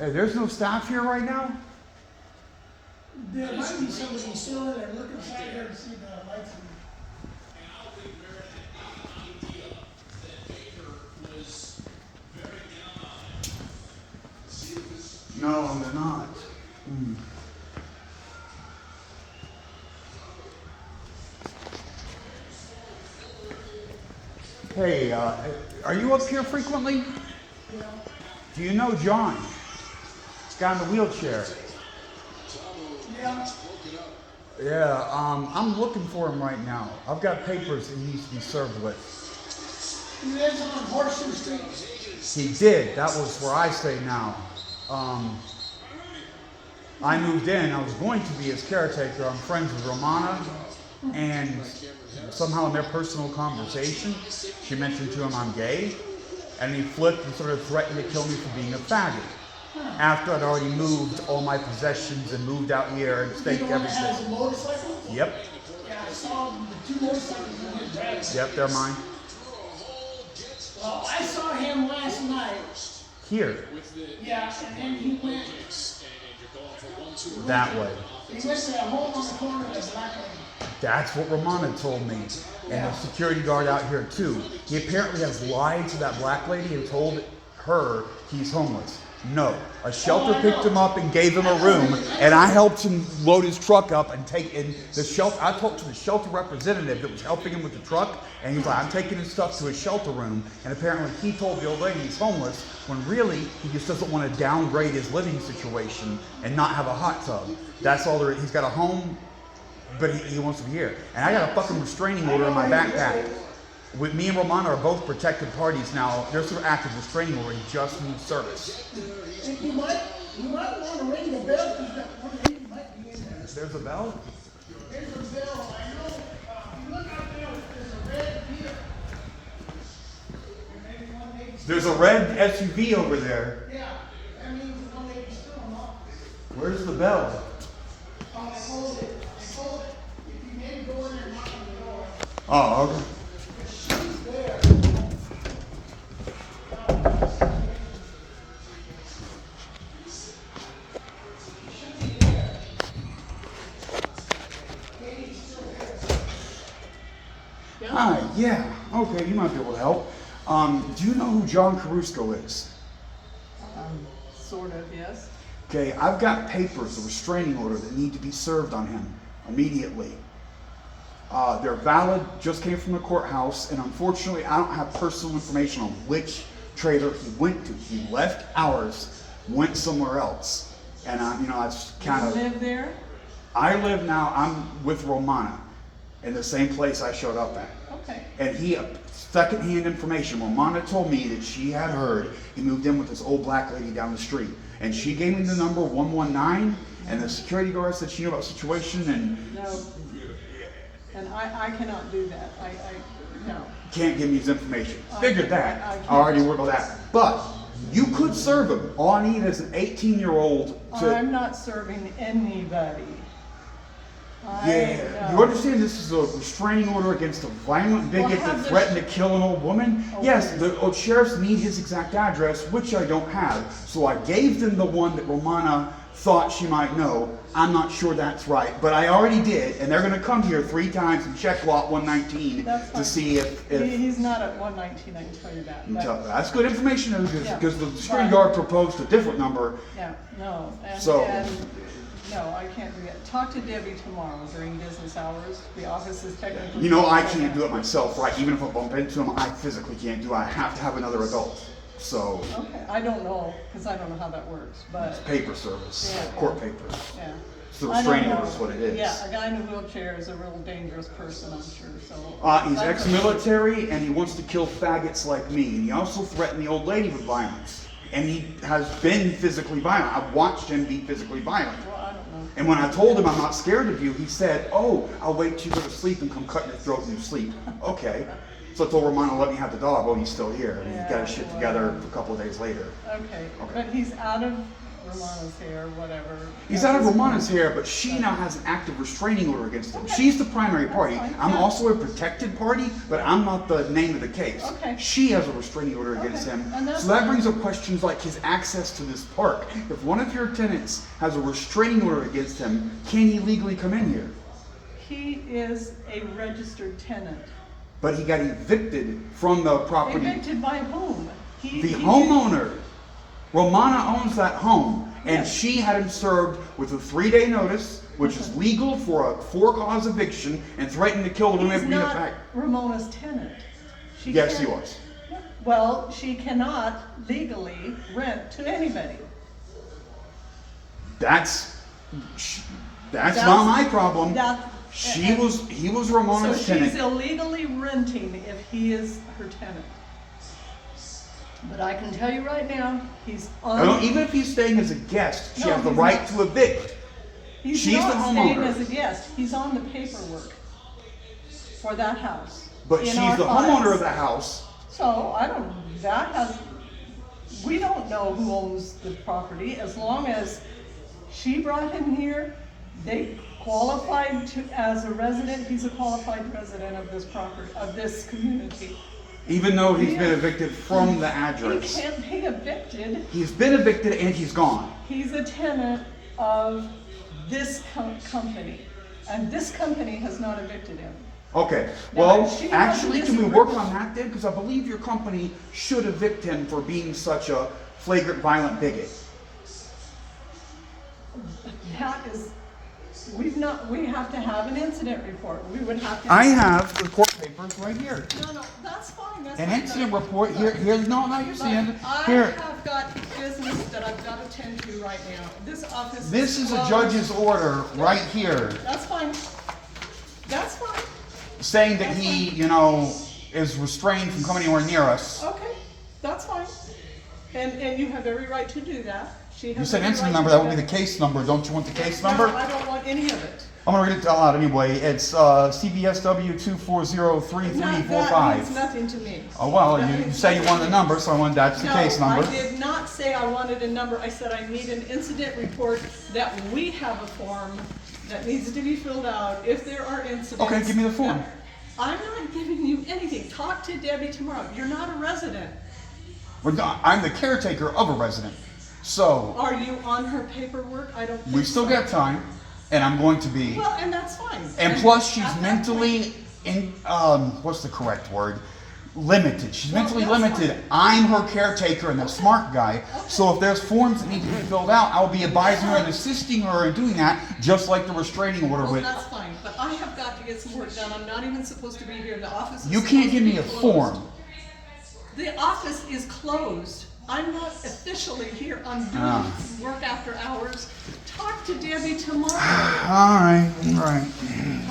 Hey, there's no staff here right now? There might be somebody still in there looking inside there to see the lights. And I don't think Meredith had any idea that Baker was very down on it. See, it was. No, they're not. Hey, are you up here frequently? Yeah. Do you know John? This guy in the wheelchair. Yeah. Yeah, I'm looking for him right now. I've got papers he needs to be served with. He lives on Horseshoe Street. He did. That was where I stay now. I moved in. I was going to be his caretaker. I'm friends with Romana, and somehow in their personal conversation, she mentioned to him I'm gay, and he flipped and sort of threatened to kill me for being a faggot. After I'd already moved all my possessions and moved out here and staked The one that has everything. a motorcycle? Yep. Yeah, I saw the two motorcycles in his driveway. Yep, they're mine. Well, I saw him last night. Here. Yeah, and then he went. That way. He went to that hole on the corner of the Black Lady. That's what Romana told me. And the security guard out here too. He apparently has lied to that black lady and told her he's homeless. No. A shelter picked him up and gave him a room, and I helped him load his truck up and take in the shelter. I talked to the shelter representative that was helping him with the truck, and he's like, I'm taking his stuff to his shelter room. And apparently he told the old lady he's homeless, when really he just doesn't want to downgrade his living situation and not have a hot tub. That's all there is. He's got a home, but he wants to be here. And I got a fucking restraining order in my backpack. With me and Romana are both protected parties now. There's an active restraining order. He just needs service. And you might want to ring the bell because that one lady might be in there. There's a bell? There's a bell. I know. If you look out there, there's a red vehicle. And maybe one lady's There's a red SUV over there. Yeah, that means one lady's still in office. Where's the bell? I hold it. I hold it. If you maybe go in there and knock on the door. Oh, okay. She's there. She should be there. Katie's still there. Hi, yeah. Okay, you might be able to help. Do you know who John Carusco is? Sort of, yes. Okay, I've got papers, a restraining order that need to be served on him immediately. They're valid, just came from the courthouse, and unfortunately I don't have personal information on which trailer he went to. He left ours, went somewhere else. And I just kind of... You live there? I live now, I'm with Romana, in the same place I showed up at. Okay. And he, secondhand information, Romana told me that she had heard he moved in with this old black lady down the street. And she gave me the number 119, and the security guard said she knew about the situation, and No. And I cannot do that. No. can't give me his information. I Figured can't- that. I can't. I already worked on that. But you could serve him. All I need is an 18-year-old to... I'm not serving anybody. Yeah, No. you understand this is a restraining order against a violent bigot have that the threatened to kill an old woman? Okay. Yes, the old sheriffs need his exact address, which I don't have. So I gave them the one that Romana thought she might know. I'm not sure that's right, but I already did, and they're going to come here 3 times and check lot 119 That's to fine. see if He's not at 119, I can tell you that. But- that's good information Yeah. because the security Right. guard proposed a different number. Yeah, no. So- No, I can't do that. Talk to Debbie tomorrow during business hours. The office is technically... You know, I can't do it myself, right? Even if I bump into him, I physically can't do it. I have to have another adult. So, Okay, I don't know, because I don't know how that works, but, paper service, Yeah. court papers. yeah. It's the I don't restraining know. order is what it is. Yeah, a guy in a wheelchair is a real dangerous person, I'm sure, so. He's That's- ex-military and he wants to kill faggots like me. And he also threatened the old lady with violence. And he has been physically violent. I've watched him be physically violent. Well, I don't know. And when I told him I'm not scared of you, he said, oh, I'll wait till you go to sleep and come cut your throat in your sleep. Okay. So I told Romano, let me have the dog. Oh, he's still here. And he got his shit together a couple of days later. Okay, Okay. but he's out of Romana's hair, whatever. He's out of Romana's hair, but she now has an active restraining order against him. She's the primary party. fine, I'm yeah. also a protected party, but I'm not the name of the case. Okay. She has a restraining order against Okay, him. and that's So that fine. brings up questions like his access to this park. If one of your tenants has a restraining order against him, can he legally come in here? He is a registered tenant. But he got evicted from the property. Evicted by whom? The homeowner. Romana owns that home, and Yes. she had him served with a 3-day notice, which is legal for a for-cause eviction, and threatened to kill the woman He's if we not back. Ramona's tenant. She Yes, he can't- was. Well, she cannot legally rent to anybody. That's not my problem. He was So Ramona's she's tenant. illegally renting if he is her tenant. But I can tell you right now, he's Even if he's staying as a guest, she No, has the he's right not. to evict. He's she's not the staying homeowner. as a guest. He's on the paperwork for that house. But in she's our the files. homeowner of the house. So I don't. We don't know who owns the property. As long as she brought him here, they qualified as a resident. He's a qualified resident of this property, of this community. Even though he's Yeah. been evicted from the He address. can't be evicted. He's been evicted and he's gone. He's a tenant of this company, and this company has not evicted him. Okay, Now, well, she actually, wasn't can we work disagreeing. on that then? Because I believe your company should evict him for being such a flagrant, violent bigot. That is, we have to have an incident report. We would have to. I have the court papers right here. No, that's fine, that's An fine. incident report, here, no, you're But seeing, I here. have got business that I've got to tend to right now. This office. This is a closed. judge's order right here, That's fine. That's fine. saying that he, is restrained from coming anywhere near us. Okay, that's fine. And you have every right to do that. She has You said every incident right number, to that do would be the case number. Don't you want the case number? No, I don't want any of it. I'm gonna read it out anyway. It's CBSW That means 2403345. nothing to me. Oh, well, That you means say you nothing wanted to a me. number, so that's the case No, number. I did not say I wanted a number. I said I need an incident report, that we have a form that needs to be filled out if there are incidents. Okay, give me the form. I'm not giving you anything. Talk to Debbie tomorrow. You're not a resident. I'm the caretaker of a resident. So, Are you on her paperwork? I don't think we still so. got time, and I'm going to be. Well, and that's fine. And plus, she's at that mentally, what's the correct word? Limited. She's Well, mentally that's limited. fine. I'm her caretaker and the smart guy. So if there's forms that need to be filled out, I'll be advising her and assisting her in doing that, just like the restraining order Well, would. that's fine, but I have got to get some work done. I'm not even supposed to be here. The office is You can't supposed give to me be a closed. form. The office is closed. I'm not officially here. I'm doing Ah. work after hours. Talk to Debbie tomorrow. All right.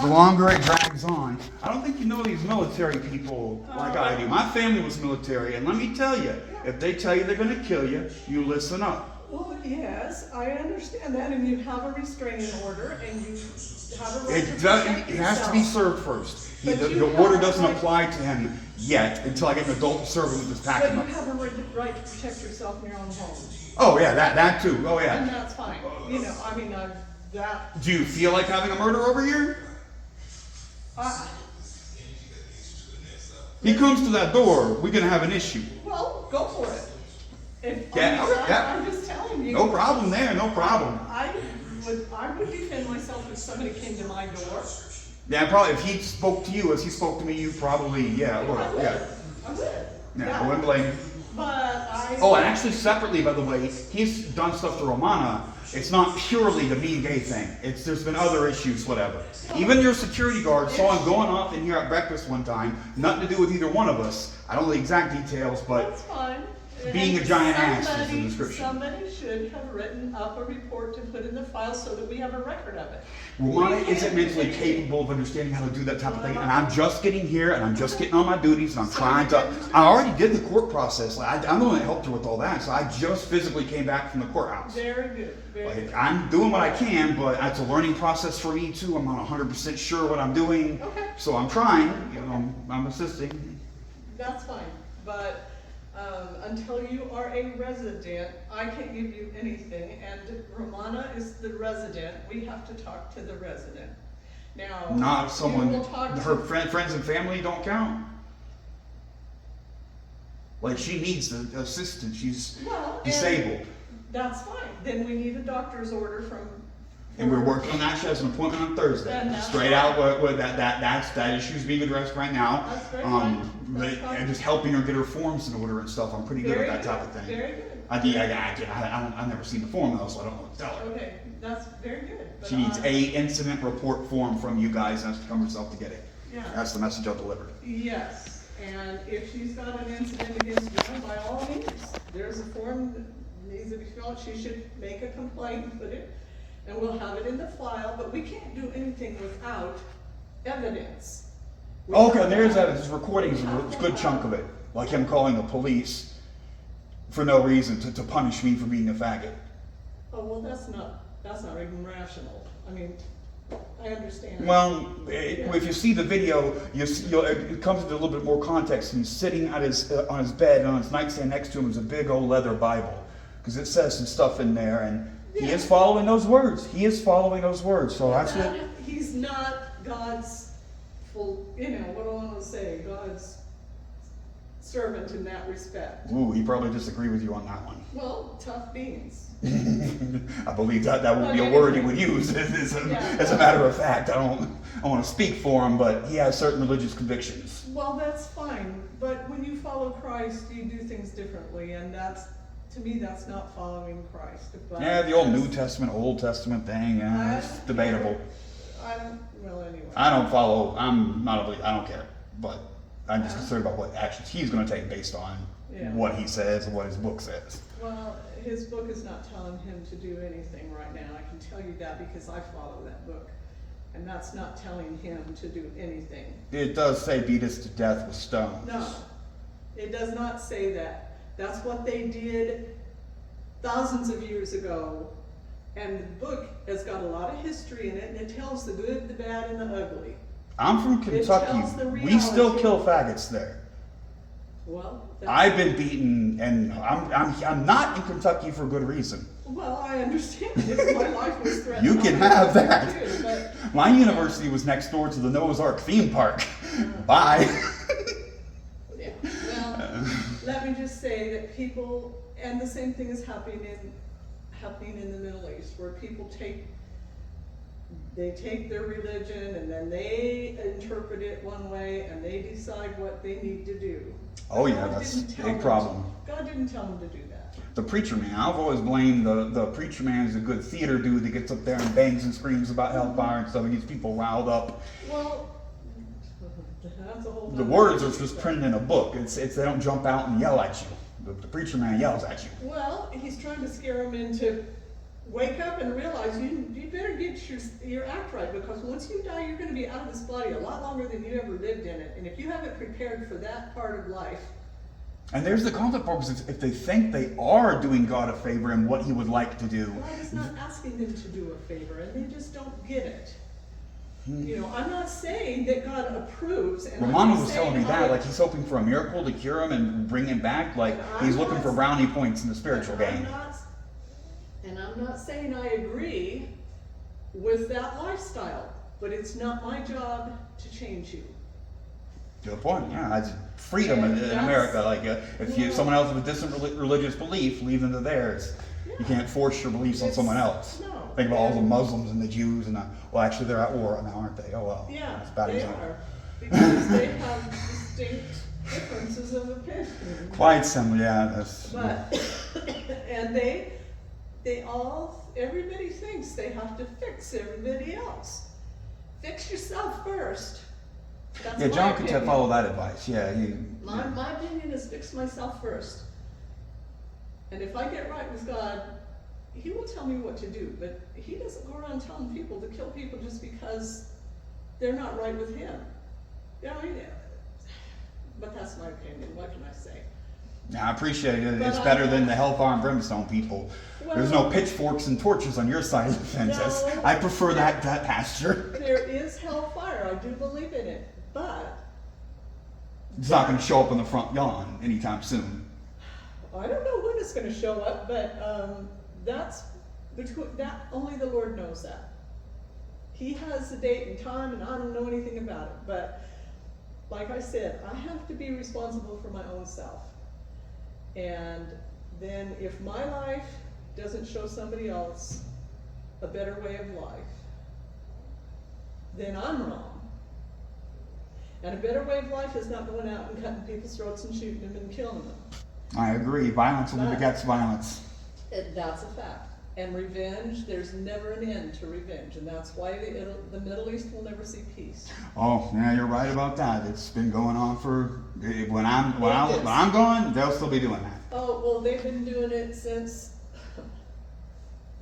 The longer it drags on, I don't think you know these military people like I do. My family was military, and let me tell you, if they tell you they're going to kill you, you listen up. Well, yes, I understand that, and you have a restraining order, and you have a right to protect It has to be yourself. served first. But The you have order a doesn't right- apply to him yet until I get an adult to serve him with this But packing you up. have a right to protect yourself in your own home, Oh yeah, that too. Oh and yeah. that's fine. You know, I mean, that, Do you feel like having a murder over here? He comes to that door, we're gonna have an issue. well, go for it. Yeah, yeah. I'm just telling you. No problem there, no problem. I would defend myself if somebody came to my door. Yeah, probably if he spoke to you as he spoke to me, you probably, yeah, would, I would. yeah. I would. Yeah, I wouldn't blame you. But I. Oh, and actually separately, by the way, he's done stuff to Romana. It's not purely the mean gay thing. There's been other issues, whatever. Even your security guard saw him going off in here at breakfast one time. Nothing to do with either one of us. I don't know the exact details, but That's fine. being a giant ass is the Somebody- description. Somebody should have written up a report to put in the file so that we have a record of it. Romana We isn't can't- mentally capable of understanding how to do that type of thing, and I'm just getting here, and I'm just getting on my duties, and I'm trying to. I already did the court process. I'm the one that helped her with all that, so I just physically came back from the courthouse. Very good, very good. Like, I'm doing what I can, but it's a learning process for me too. I'm not 100% sure what I'm doing, Okay. so I'm trying. I'm assisting. That's fine, but Until you are a resident, I can't give you anything, and Romana is the resident, we have to talk to the resident. Now. Not you someone, will talk her to- friends and family don't count. Like, she needs the assistance, she's Well, and disabled. that's fine, then we need a doctor's order from. And we're working on that, she has an appointment on Thursday. And that's Straight fine. out, what that issue's being addressed right now. That's very fine. But, That's fine. and just helping her get her forms in order and stuff, I'm pretty good Very at that type good, of thing. very good. I've never seen the form though, so I don't know what to tell her. Okay, that's very good. but She needs I- a incident report form from you guys, and has to come herself to get it. Yeah. That's the message I'll deliver. Yes, and if she's got an incident against you, by all means, there's a form that needs to be filled, she should make a complaint and put it, and we'll have it in the file, but we can't do anything without evidence. Okay, there's evidence, recordings, a good chunk of it. Like him calling the police for no reason to punish me for being a faggot. Oh, well, that's not even rational, I mean, I understand. Well, if you see the video, it comes into a little bit more context. He's sitting at on his bed, and on his nightstand next to him is a big old leather Bible, because it says some stuff in there, and he Yeah. is following those words. He is following those words, so that's That- it. He's not God's full, what do I wanna say, God's servant in that respect. Ooh, he probably disagree with you on that one. Well, tough beans. I believe that would be a word he would use as a matter of fact. I don't want to speak for him, but he has certain religious convictions. Well, that's fine, but when you follow Christ, you do things differently, and to me, that's not following Christ. But Yeah, the old New Testament, Old Testament thing, yeah, it's debatable. Well, anyway. I don't follow, I'm not a believer, I don't care, but I'm just concerned about what actions he's going to take based on Yeah. what he says and what his book says. Well, his book is not telling him to do anything right now, I can tell you that because I follow that book. And that's not telling him to do anything. It does say beat us to death with stones. No, it does not say that. That's what they did thousands of years ago. And the book has got a lot of history in it, and it tells the good, the bad, and the ugly. I'm from It tells the Kentucky. We still reality. kill faggots there. Well, I've been beaten, and I'm not in Kentucky for good reason. well, I understand. If my life was threatened, You can I would have do that. it too, but My university was next door to the Noah's Ark theme park. Bye. yeah. Well, let me just say that people, and the same thing is happening in the Middle East, where people take their religion and then they interpret it one way and they decide what they need to do. Oh yeah, God that's didn't a tell big them problem. God didn't tell them to do that. The preacher man, I've always blamed the preacher man as a good theater dude that gets up there and bangs and screams about hellfire and stuff and gets people riled up. Well, that's a whole. The nother words are issue. just printed in a book. It's they don't jump out and yell at you. The preacher man yells at you. Well, he's trying to scare them into wake up and realize you better get your act right, because once you die, you're going to be out of this body a lot longer than you ever lived in it. And if you haven't prepared for that part of life, And there's the conflict part, because if they think they are doing God a favor and what he would like to do, God is not asking them to do a favor, and they just don't get it. You know, I'm not saying that God approves, and I'm Romano not was telling me saying that, like he's hoping for a miracle to cure him and bring him back, like he's looking for brownie points in the spiritual game. And I'm not saying I agree with that lifestyle, but it's not my job to change you. Good point. Yeah, it's freedom in That's- America. Like, if you Yeah. someone else with a different religious belief, leave them to theirs. You Yeah. can't force your beliefs on It's- someone else. no. Think about all the Muslims and the Jews and well, actually they're at war now, aren't they? Oh well. Yeah, That's a bad they example. are, because they have distinct differences of opinion. Quite similar. Yeah. That's, But, and everybody thinks they have to fix everybody else. Fix yourself first. That's yeah. my John could opinion. follow that advice. Yeah. My opinion is fix myself first. And if I get right with God, he will tell me what to do, but he doesn't go around telling people to kill people just because they're not right with him. You know, but that's my opinion, what can I say? Yeah, I appreciate it. But It's I- better than the hellfire and brimstone people. There's no Well- pitchforks and torches on your side of the fence. No. I prefer that pasture. There is hellfire, I do believe in it, but It's not going to show up in the front lawn anytime soon. I don't know when it's gonna show up, but, that's between, that, only the Lord knows that. He has the date and time, and I don't know anything about it, but like I said, I have to be responsible for my own self. And then if my life doesn't show somebody else a better way of life, then I'm wrong. And a better way of life is not going out and cutting people's throats and shooting them and killing them. I agree. Violence only begets violence. That's a fact. And revenge, there's never an end to revenge, and that's why the Middle East will never see peace. Oh, yeah, you're right about that. It's been going on for when I'm gone, they'll still be doing that. Oh, well, they've been doing it since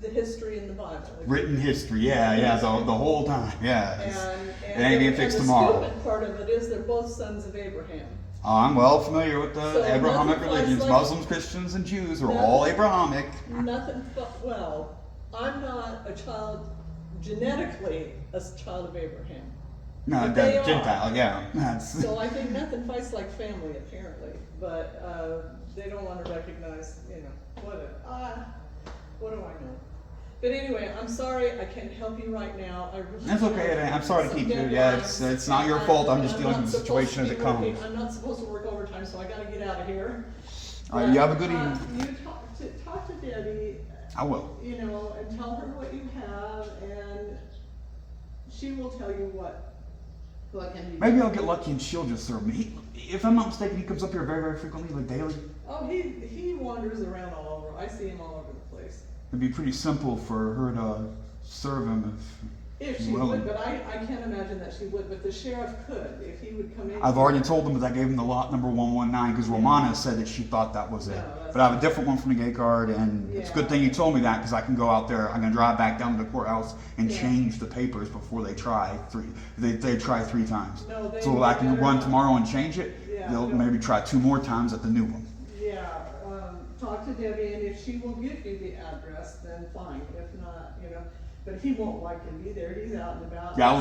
the history in the Bible. Written history, yeah, the whole time, yeah. It ain't being fixed the tomorrow. stupid part of it is they're both sons of Abraham. I'm well familiar with the So Abrahamic nothing religions. like- Muslims, Christians, and Jews are Nothing- all Abrahamic. Nothing, well, I'm not a child, genetically a child of Abraham. No, But they are. Gentile, yeah. That's, So I think nothing fights like family, apparently, but, they don't wanna recognize, what do I know? But anyway, I'm sorry, I can't help you right now, I really. That's okay, I'm sorry to keep you, yeah, it's not your fault, I'm just dealing with the situation as it comes. I'm not supposed to work overtime, so I gotta get out of here. All right, you have a good evening. You talk to Debbie, I will. you know, and tell her what you have, and she will tell you what can be done. Maybe I'll get lucky and she'll just serve me. If I'm not mistaken, he comes up here very, very frequently, like daily. Oh, he wanders around all over, I see him all over the place. It'd be pretty simple for her to serve him If she's she willing. would, but I can't imagine that she would, but the sheriff could, if he would come in. I've already told them that I gave him the lot number 119 because Romana said that she thought that was it. No, that's But I have a different one from the gate card, and it's a good Yeah. thing you told me that because I can go out there. I'm gonna drive back down to the courthouse and Yeah. change the papers before they try three. They try 3 times. No, they So I can better run not. tomorrow and change it. Yeah, They'll no. maybe try 2 more times at the new one. Yeah, talk to Debbie, and if she will give you the address, then fine, if not, but he won't like to be there, he's out and about. Yeah, I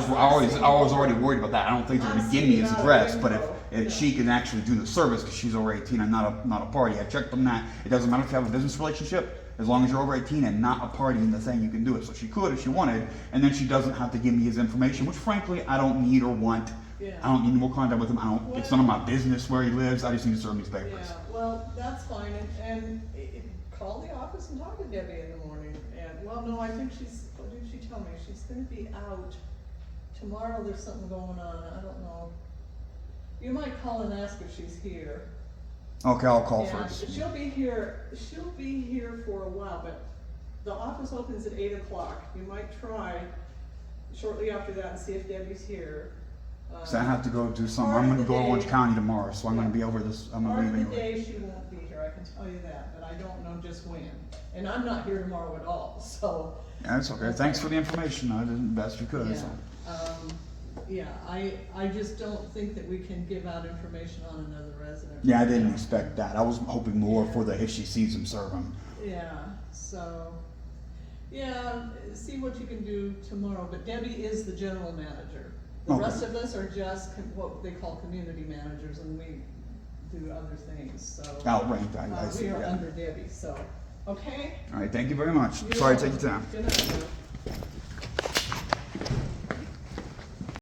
was already worried about that. I don't think they're gonna I've give seen me him his out of address, the but window. if Yeah. she can actually do the service because she's over 18 and not a party, I checked on that. It doesn't matter if you have a business relationship, as long as you're over 18 and not a party in the thing, you can do it. So she could if she wanted, and then she doesn't have to give me his information, which frankly I don't need or want. Yeah. I don't need any more contact with him. It's none of my business where he lives. I just need to serve him these papers. Yeah, well, that's fine, and call the office and talk to Debbie in the morning, and, well, no, I think what did she tell me? She's gonna be out tomorrow, there's something going on, I don't know. You might call and ask if she's here. Okay, I'll call Yeah, first. she'll be here for a while, but the office opens at 8 o'clock. You might try shortly after that and see if Debbie's here. So I have to go do something. Part I'm of gonna the go to day- Orange County tomorrow, so I'm gonna be over this. I'm gonna Part leave of the anyway. day she won't be here, I can tell you that, but I don't know just when. And I'm not here tomorrow at all, so. Yeah, that's okay. Thanks for the information. I did the best you could. So. Yeah, I just don't think that we can give out information on another resident. Yeah, I didn't expect that. I was hoping more for the if she sees him, serve him. Yeah, so, yeah, see what you can do tomorrow, but Debbie is the general manager. The Okay. rest of us are just what they call community managers, and we do other things, so. Outranked, I see. We are Yeah. under Debbie, so, okay? All right, thank you very much. You're Sorry to take welcome. your time. Good night.